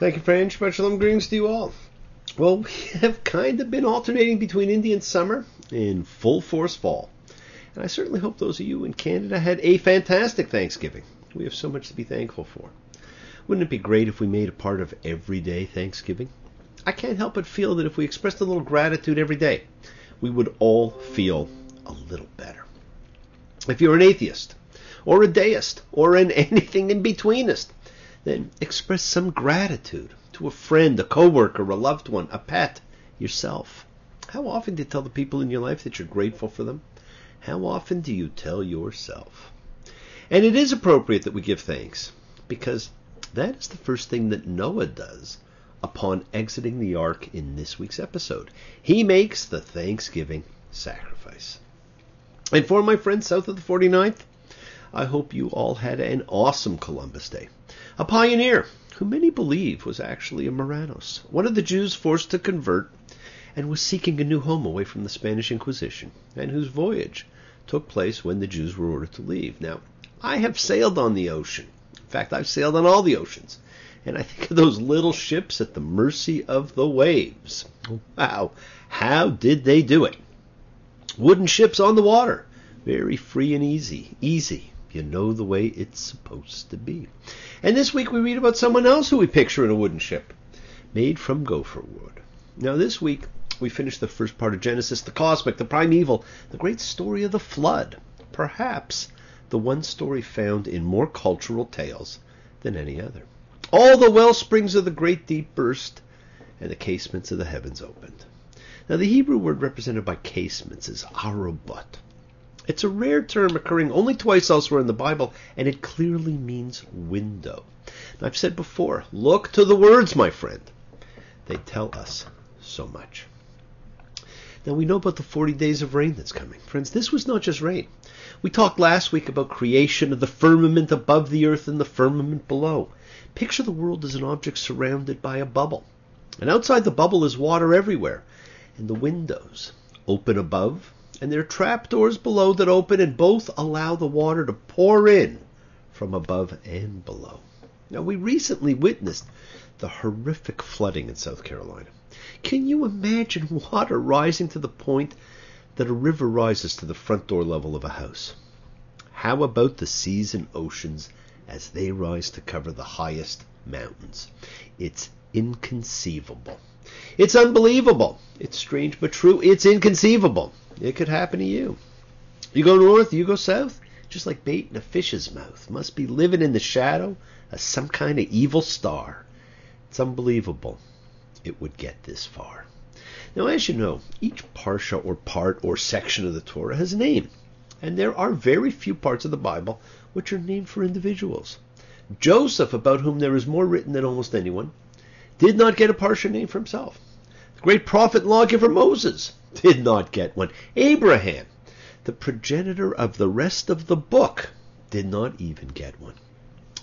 Thank you, friend. Shabbat shalom, greetings to you all. Well, we have kind of been alternating between Indian summer and full force fall. And I certainly hope those of you in Canada had a fantastic Thanksgiving. We have so much to be thankful for. Wouldn't it be great if we made a part of everyday Thanksgiving? I can't help but feel that if we expressed a little gratitude every day, we would all feel a little better. If you're an atheist, or a deist, or an anything in betweenist, then express some gratitude to a friend, a coworker, a loved one, a pet, yourself. How often do you tell the people in your life that you're grateful for them? How often do you tell yourself? And it is appropriate that we give thanks, because that is the first thing that Noah does upon exiting the ark in this week's episode. He makes the Thanksgiving sacrifice. And for my friends south of the 49th, I hope you all had an awesome Columbus Day. A pioneer who many believe was actually a Marranos, one of the Jews forced to convert and was seeking a new home away from the Spanish Inquisition, and whose voyage took place when the Jews were ordered to leave. Now, I have sailed on the ocean. In fact, I've sailed on all the oceans. And I think of those little ships at the mercy of the waves. Wow, how did they do it? Wooden ships on the water, very free and easy. You know the way it's supposed to be. And this week we read about someone else who we picture in a wooden ship, made from gopher wood. Now this week we finished the first part of Genesis, the cosmic, the primeval, the great story of the flood. Perhaps the one story found in more cultural tales than any other. All the well springs of the great deep burst, and the casements of the heavens opened. Now the Hebrew word represented by casements is arobot. It's a rare term occurring only twice elsewhere in the Bible, and it clearly means window. Now, I've said before, look to the words, my friend. They tell us so much. Now, we know about the 40 days of rain that's coming. Friends, this was not just rain. We talked last week about creation of the firmament above the earth and the firmament below. Picture the world as an object surrounded by a bubble. And outside the bubble is water everywhere. And the windows open above, and there are trapdoors below that open, and both allow the water to pour in from above and below. Now, we recently witnessed the horrific flooding in South Carolina. Can you imagine water rising to the point that a river rises to the front door level of a house? How about the seas and oceans as they rise to cover the highest mountains? It's inconceivable. It's unbelievable. It's strange but true. It's inconceivable. It could happen to you. You go north, you go south, just like bait in a fish's mouth. Must be living in the shadow of some kind of evil star. It's unbelievable it would get this far. Now, as you know, each parsha or part or section of the Torah has a name. And there are very few parts of the Bible which are named for individuals. Joseph, about whom there is more written than almost anyone, did not get a parsha name for himself. The great prophet and lawgiver Moses did not get one. Abraham, the progenitor of the rest of the book, did not even get one.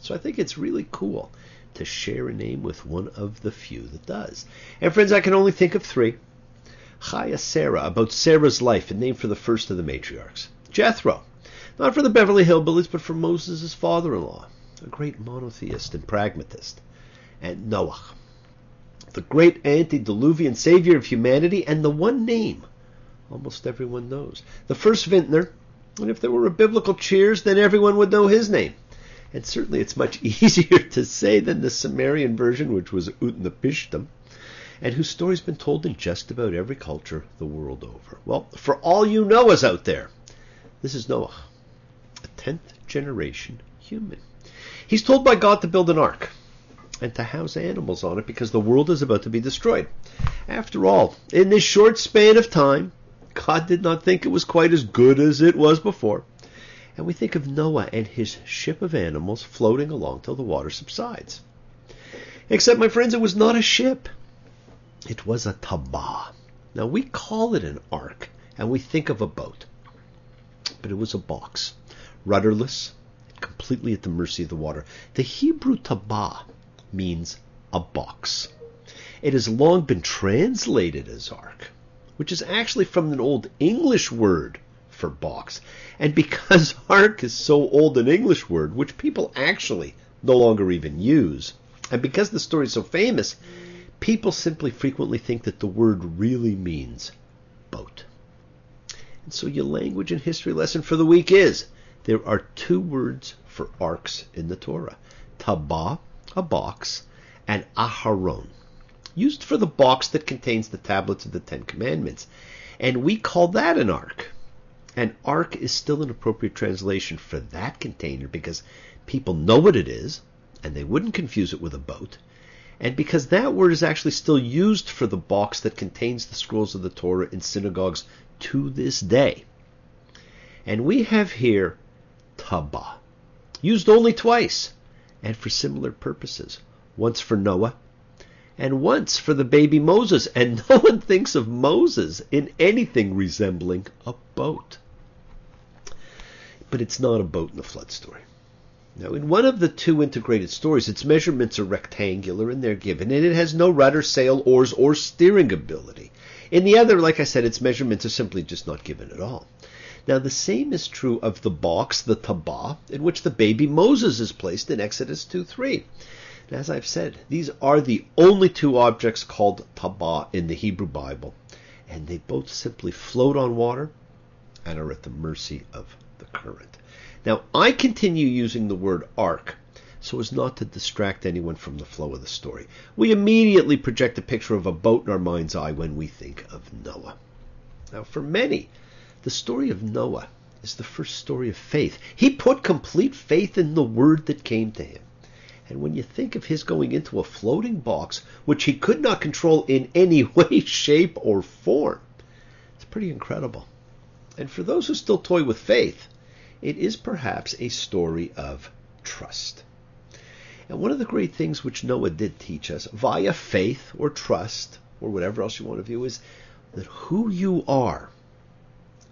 So I think it's really cool to share a name with one of the few that does. And friends, I can only think of three. Chaya Sarah, about Sarah's life, a name for the first of the matriarchs. Jethro, not for the Beverly Hillbillies, but for Moses' father-in-law, a great monotheist and pragmatist. And Noah, the great antediluvian savior of humanity, and the one name almost everyone knows. The first vintner, and if there were a biblical Cheers, then everyone would know his name. And certainly it's much easier to say than the Sumerian version, which was Utnapishtim, and whose story's been told in just about every culture the world over. Well, for all you Noahs out there, this is Noah, a 10th generation human. He's told by God to build an ark and to house animals on it because the world is about to be destroyed. After all, in this short span of time, God did not think it was quite as good as it was before. And we think of Noah and his ship of animals floating along till the water subsides. Except, my friends, it was not a ship. It was a tabah. Now, we call it an ark, and we think of a boat. But it was a box, rudderless, completely at the mercy of the water. The Hebrew tabah means a box. It has long been translated as ark, which is actually from an old English word for box. And because ark is so old an English word, which people actually no longer even use, And because the story is so famous, people simply frequently think that the word really means boat. And so your language and history lesson for the week is, there are two words for arks in the Torah. Tabah, a box, and Aharon, used for the box that contains the tablets of the Ten Commandments. And we call that an ark. An ark is still an appropriate translation for that container because people know what it is, and they wouldn't confuse it with a boat. And because that word is actually still used for the box that contains the scrolls of the Torah in synagogues to this day. And we have here Tabah, used only twice, and for similar purposes. Once for Noah, and once for the baby Moses. And no one thinks of Moses in anything resembling a boat. But it's not a boat in the flood story. Now, in one of the two integrated stories, its measurements are rectangular and they're given, and it has no rudder, sail, oars, or steering ability. In the other, like I said, its measurements are simply just not given at all. Now, the same is true of the box, the Tabah, in which the baby Moses is placed in Exodus 2:3. And as I've said, these are the only two objects called Tabah in the Hebrew Bible, and they both simply float on water and are at the mercy of the current. Now, I continue using the word ark so as not to distract anyone from the flow of the story. We immediately project a picture of a boat in our mind's eye when we think of Noah. Now, for many, the story of Noah is the first story of faith. He put complete faith in the word that came to him. And when you think of his going into a floating box, which he could not control in any way, shape, or form, it's pretty incredible. And for those who still toy with faith, it is perhaps a story of trust. And one of the great things which Noah did teach us, via faith or trust, or whatever else you want to view, is that who you are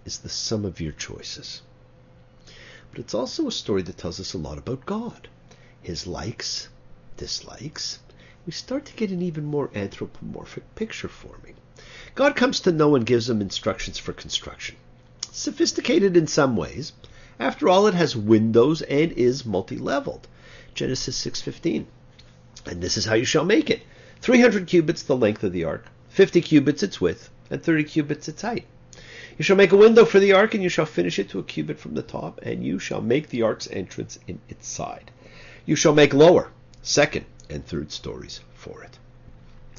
is the sum of your choices. But it's also a story that tells us a lot about God, his likes, dislikes. We start to get an even more anthropomorphic picture forming. God comes to Noah and gives him instructions for construction. Sophisticated in some ways. After all, it has windows and is multi-leveled. Genesis 6:15. And this is how you shall make it. 300 cubits the length of the ark, 50 cubits its width, and 30 cubits its height. You shall make a window for the ark, and you shall finish it to a cubit from the top, and you shall make the ark's entrance in its side. You shall make lower, second, and third stories for it.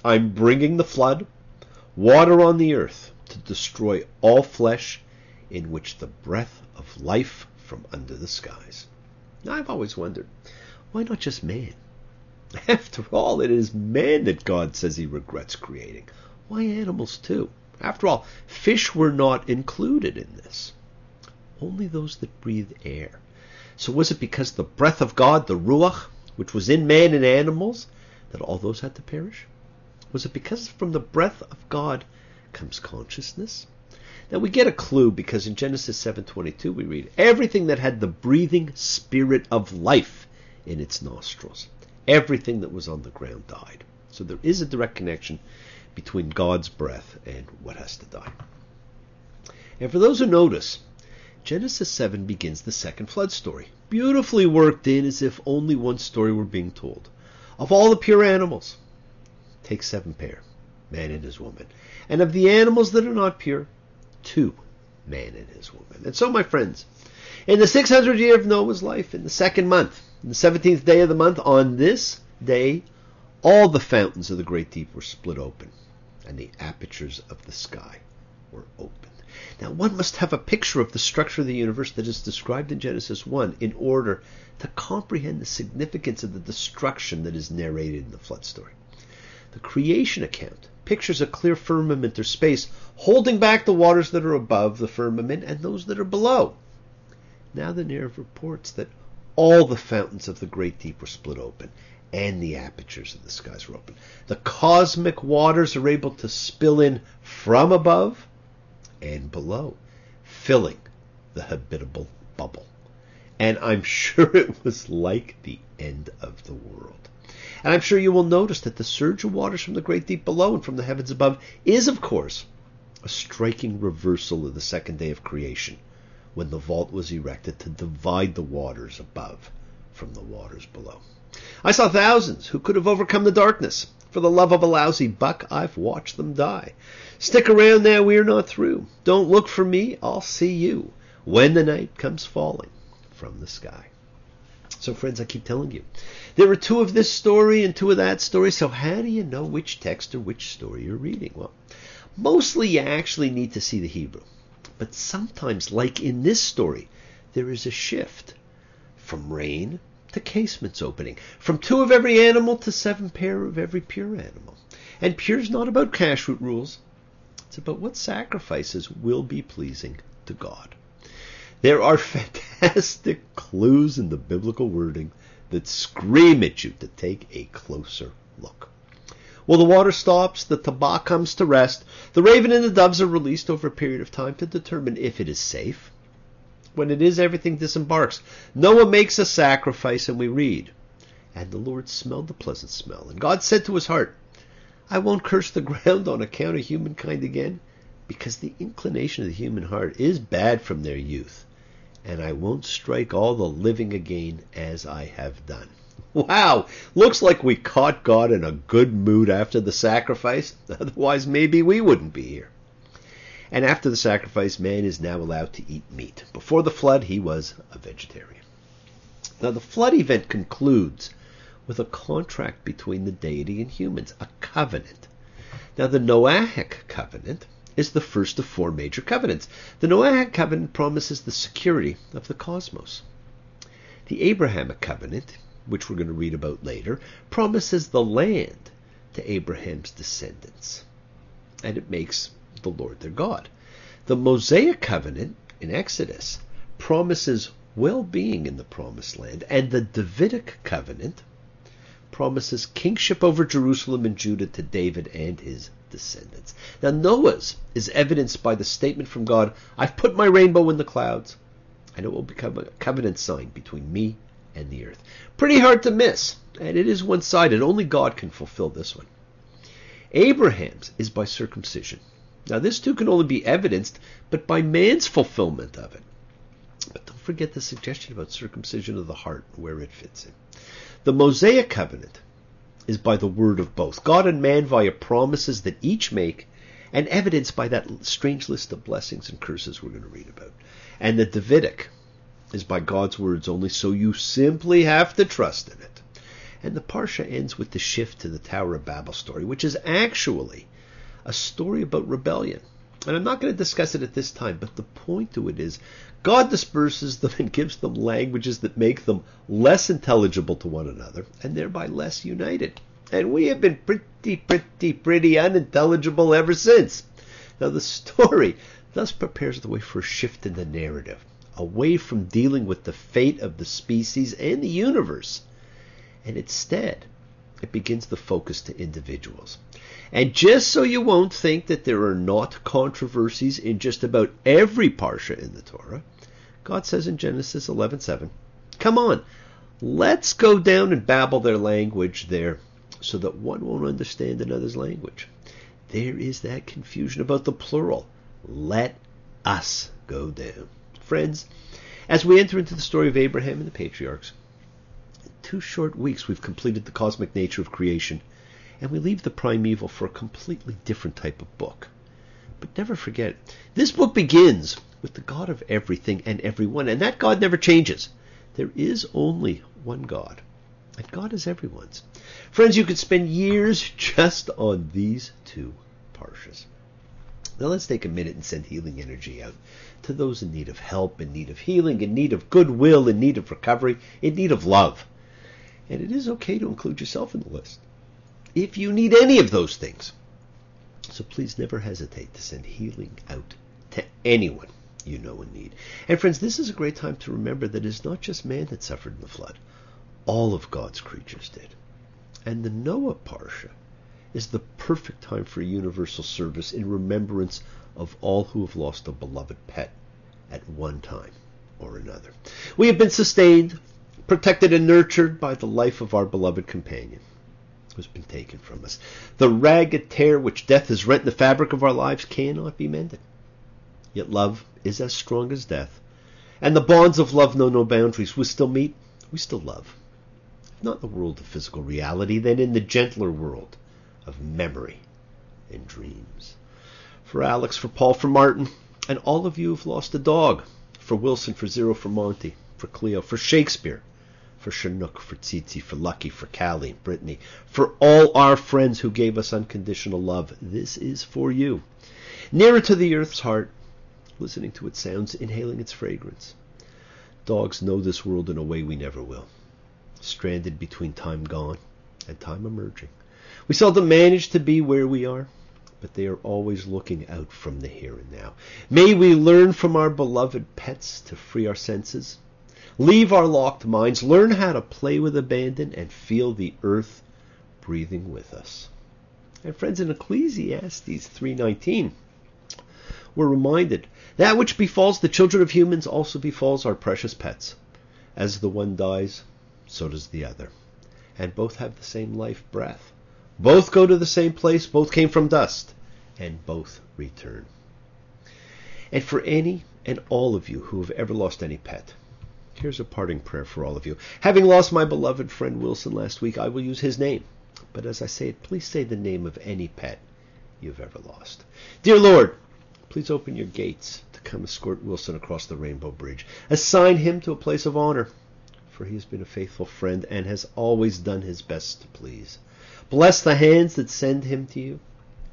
I'm bringing the flood, water on the earth, to destroy all flesh, in which the breath of life from under the skies. Now, I've always wondered, why not just man? After all, it is man that God says he regrets creating. Why animals too? After all, fish were not included in this. Only those that breathe air. So was it because the breath of God, the Ruach, which was in man and animals, that all those had to perish? Was it because from the breath of God comes consciousness? Now we get a clue because in Genesis 7:22 we read, everything that had the breathing spirit of life in its nostrils, everything that was on the ground died. So there is a direct connection between God's breath and what has to die. And for those who notice, Genesis 7 begins the second flood story, beautifully worked in as if only one story were being told. Of all the pure animals, take 7 pair, man and his woman. And of the animals that are not pure, 2, man and his woman. And so, my friends, in the 600th year of Noah's life, in the 2nd month, in the 17th day of the month, on this day, all the fountains of the great deep were split open, and the apertures of the sky were opened. Now, one must have a picture of the structure of the universe that is described in Genesis 1 in order to comprehend the significance of the destruction that is narrated in the flood story. The creation account pictures a clear firmament or space holding back the waters that are above the firmament and those that are below. Now the narrative reports that all the fountains of the great deep were split open, and the apertures of the skies were open. The cosmic waters are able to spill in from above and below, filling the habitable bubble. And I'm sure it was like the end of the world. And I'm sure you will notice that the surge of waters from the great deep below and from the heavens above is, of course, a striking reversal of the second day of creation, when the vault was erected to divide the waters above from the waters below. I saw thousands who could have overcome the darkness. For the love of a lousy buck, I've watched them die. Stick around now, we're not through. Don't look for me, I'll see you when the night comes falling from the sky. So friends, I keep telling you, there are two of this story and two of that story, so how do you know which text or which story you're reading? Well, mostly you actually need to see the Hebrew. But sometimes, like in this story, there is a shift from rain to casements opening, from 2 of every animal to 7 pair of every pure animal. And pure is not about kashrut rules. It's about what sacrifices will be pleasing to God. There are fantastic clues in the biblical wording that scream at you to take a closer look. Well, the water stops, the tabak comes to rest, the raven and the doves are released over a period of time to determine if it is safe. When it is, everything disembarks. Noah makes a sacrifice, and we read, "And the Lord smelled the pleasant smell. And God said to his heart, I won't curse the ground on account of humankind again, because the inclination of the human heart is bad from their youth. And I won't strike all the living again as I have done." Wow! Looks like we caught God in a good mood after the sacrifice. Otherwise, maybe we wouldn't be here. And after the sacrifice, man is now allowed to eat meat. Before the flood, he was a vegetarian. Now, the flood event concludes with a contract between the deity and humans, a covenant. Now, the Noahic covenant is the first of 4 major covenants. The Noahic covenant promises the security of the cosmos. The Abrahamic covenant, which we're going to read about later, promises the land to Abraham's descendants. And it makes the Lord their God. The Mosaic covenant in Exodus promises well-being in the promised land, and the Davidic covenant promises kingship over Jerusalem and Judah to David and his descendants. Now, Noah's is evidenced by the statement from God, "I've put my rainbow in the clouds, and it will become a covenant sign between me and the earth." Pretty hard to miss, and it is one-sided. Only God can fulfill this one. Abraham's is by circumcision. Now, this too can only be evidenced, but by man's fulfillment of it. But don't forget the suggestion about circumcision of the heart, where it fits in. The Mosaic covenant is by the word of both God and man via promises that each make, and evidenced by that strange list of blessings and curses we're going to read about. And the Davidic is by God's words only, so you simply have to trust in it. And the Parsha ends with the shift to the Tower of Babel story, which is actually a story about rebellion. And I'm not going to discuss it at this time, but the point to it is God disperses them and gives them languages that make them less intelligible to one another and thereby less united. And we have been pretty unintelligible ever since. Now, the story thus prepares the way for a shift in the narrative, away from dealing with the fate of the species and the universe. And instead, it begins the focus to individuals. And just so you won't think that there are not controversies in just about every parsha in the Torah, God says in Genesis 11:7, "Come on, let's go down and babble their language there, so that one won't understand another's language." There is that confusion about the plural. Let us go down. Friends, as we enter into the story of Abraham and the patriarchs, in 2 short weeks we've completed the cosmic nature of creation, and we leave the primeval for a completely different type of book. But never forget, this book begins with the God of everything and everyone, and that God never changes. There is only one God, and God is everyone's. Friends, you could spend years just on these 2 parshas. Now let's take a minute and send healing energy out to those in need of help, in need of healing, in need of goodwill, in need of recovery, in need of love. And it is okay to include yourself in the list if you need any of those things. So please never hesitate to send healing out to anyone you know in need. And friends, this is a great time to remember that it is not just man that suffered in the flood. All of God's creatures did. And the Noah Parsha is the perfect time for a universal service in remembrance of all who have lost a beloved pet at one time or another. We have been sustained, protected, and nurtured by the life of our beloved companion who has been taken from us. The ragged tear which death has rent in the fabric of our lives cannot be mended. Yet love is as strong as death, and the bonds of love know no boundaries. We still meet, we still love. not in the world of physical reality, then in the gentler world of memory and dreams. For Alex, for Paul, for Martin, and all of you who've lost a dog. For Wilson, for Zero, for Monty, for Cleo, for Shakespeare, for Chinook, for Tsitsi, for Lucky, for Callie, Brittany, for all our friends who gave us unconditional love. This is for you. Nearer to the earth's heart, listening to its sounds, inhaling its fragrance. Dogs know this world in a way we never will. Stranded between time gone and time emerging. We seldom manage to be where we are, but they are always looking out from the here and now. May we learn from our beloved pets to free our senses, leave our locked minds, learn how to play with abandon, and feel the earth breathing with us. And friends, in Ecclesiastes 3:19, we're reminded that which befalls the children of humans also befalls our precious pets. As the one dies, so does the other. And both have the same life breath. Both go to the same place, both came from dust, and both return. And for any and all of you who have ever lost any pet, here's a parting prayer for all of you. Having lost my beloved friend Wilson last week, I will use his name. But as I say it, please say the name of any pet you've ever lost. Dear Lord, please open your gates to come escort Wilson across the Rainbow Bridge. Assign him to a place of honor, for he has been a faithful friend and has always done his best to please. Bless the hands that send him to you,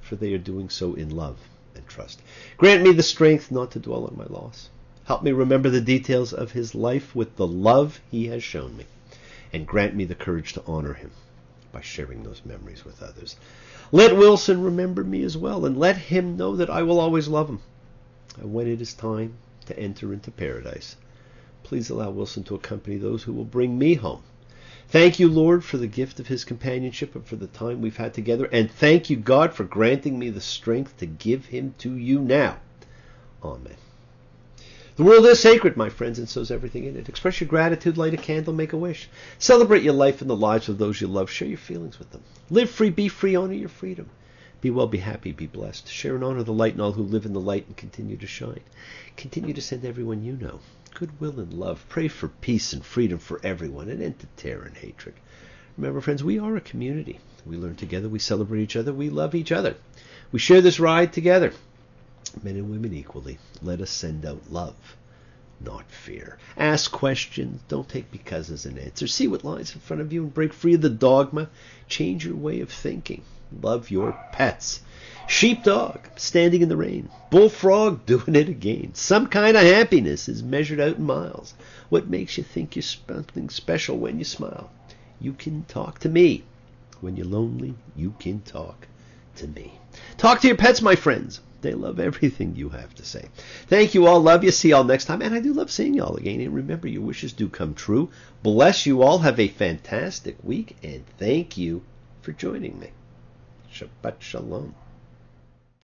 for they are doing so in love and trust. Grant me the strength not to dwell on my loss. Help me remember the details of his life with the love he has shown me, and grant me the courage to honor him by sharing those memories with others. Let Wilson remember me as well, and let him know that I will always love him. And when it is time to enter into paradise, please allow Wilson to accompany those who will bring me home. Thank you, Lord, for the gift of his companionship and for the time we've had together. And thank you, God, for granting me the strength to give him to you now. Amen. The world is sacred, my friends, and so is everything in it. Express your gratitude, light a candle, make a wish. Celebrate your life and the lives of those you love. Share your feelings with them. Live free, be free, honor your freedom. Be well, be happy, be blessed. Share and honor the light and all who live in the light and continue to shine. Continue to send everyone you know goodwill and love. Pray for peace and freedom for everyone, and end to terror and hatred. Remember, friends, we are a community. We learn together, we celebrate each other, we love each other. We share this ride together. Men and women equally. Let us send out love, not fear. Ask questions. Don't take because as an answer. See what lies in front of you and break free of the dogma. Change your way of thinking. Love your pets. Sheepdog, standing in the rain. Bullfrog, doing it again. Some kind of happiness is measured out in miles. What makes you think you're something special when you smile? You can talk to me. When you're lonely, you can talk to me. Talk to your pets, my friends. They love everything you have to say. Thank you all. Love you. See you all next time. And I do love seeing you all again. And remember, your wishes do come true. Bless you all. Have a fantastic week. And thank you for joining me. Shabbat Shalom.